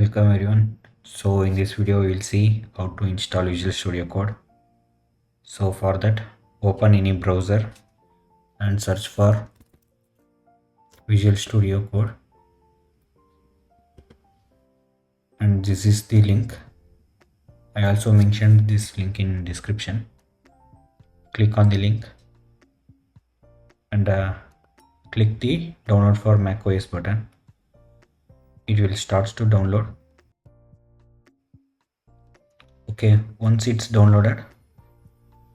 Welcome everyone. So in this video we will see how to install Visual Studio Code. So for that, open any browser and search for Visual Studio Code, and this is the link. I also mentioned this link in description. Click on the link and click the download for macOS button. It will start to download. Okay, once it's downloaded,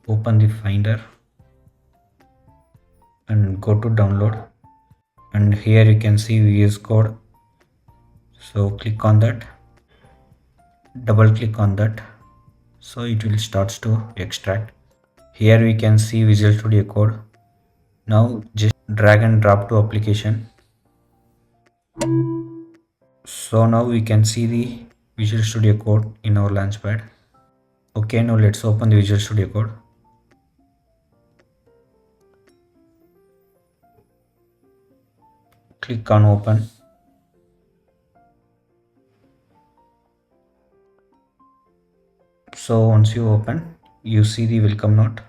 open the Finder and go to download, and here you can see VS Code. So click on that, double click on that, so it will start to extract. Here we can see Visual Studio Code. Now just drag and drop to application. So now we can see the Visual Studio Code in our launchpad. Okay, now let's open the Visual Studio Code. Click on open. So once you open, you see the welcome note.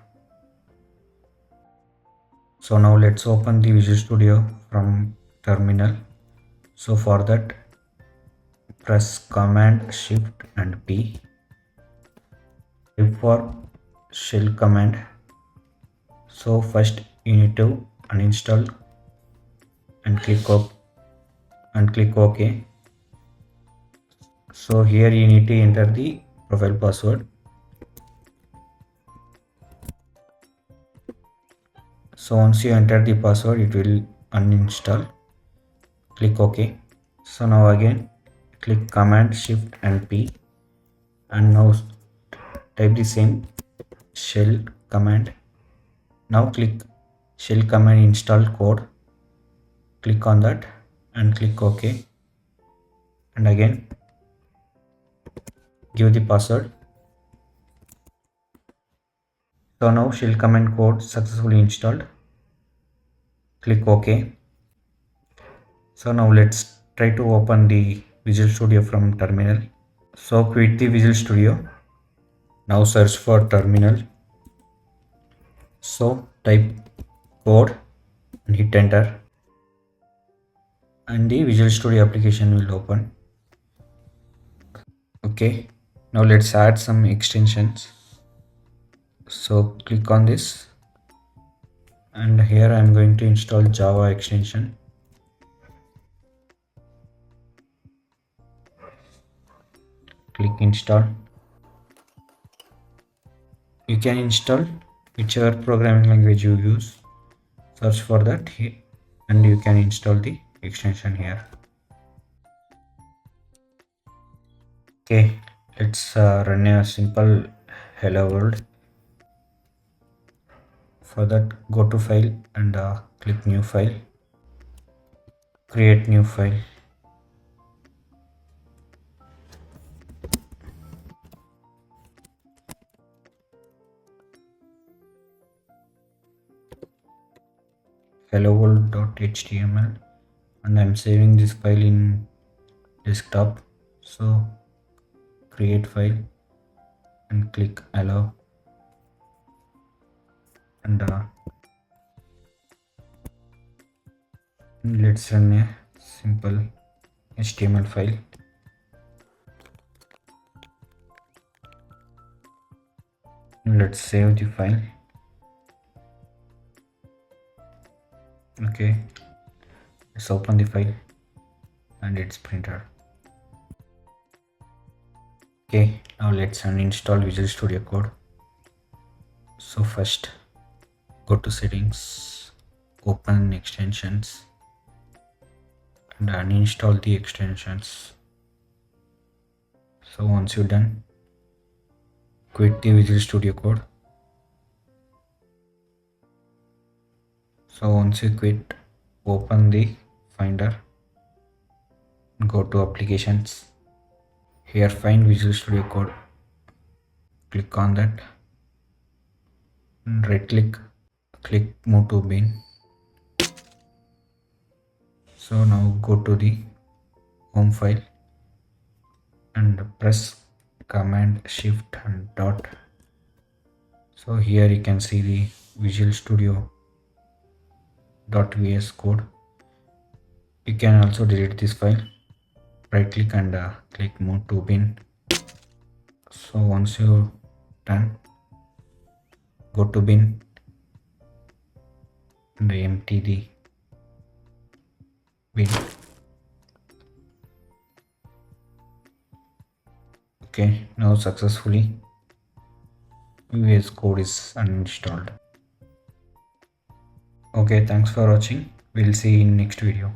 So now let's open the Visual Studio from terminal. So for that, press Command Shift and P. Type for shell command. So first you need to uninstall and click OK. So here you need to enter the profile password. So once you enter the password, it will uninstall. Click OK. So now again click Command Shift and P, and now type the same shell command. Now click shell command install code. Click on that and click OK, and again give the password. So now shell command code successfully installed. Click OK. So now let's try to open the Visual Studio from terminal. So quit the Visual Studio. Now search for terminal. So type code and hit enter, and the Visual Studio application will open. Okay, now let's add some extensions. So click on this, and here I am going to install Java extension. Click install. You can install whichever programming language you use. Search for that here, and you can install the extension here. Okay, let's run a simple hello world. For that, go to file and click new file. Create new file. Hello world.html, and I'm saving this file in desktop. So create file and click allow, and let's run a simple HTML file. Let's save the file. Okay, let's open the file and it's printed. Okay, now let's uninstall Visual Studio Code. So first go to settings, open extensions, and uninstall the extensions. So once you're done, quit the Visual Studio Code. So once you quit, open the Finder, go to applications. Here find Visual Studio Code, click on that, and right click move to bin. So now go to the home file, and press command shift and dot. So here you can see the Visual Studio .vs code. You can also delete this file. Right click and click move to bin. So once you're done, go to bin and empty the bin. Okay, now successfully VS Code is uninstalled. Okay, thanks for watching. We'll see you in next video.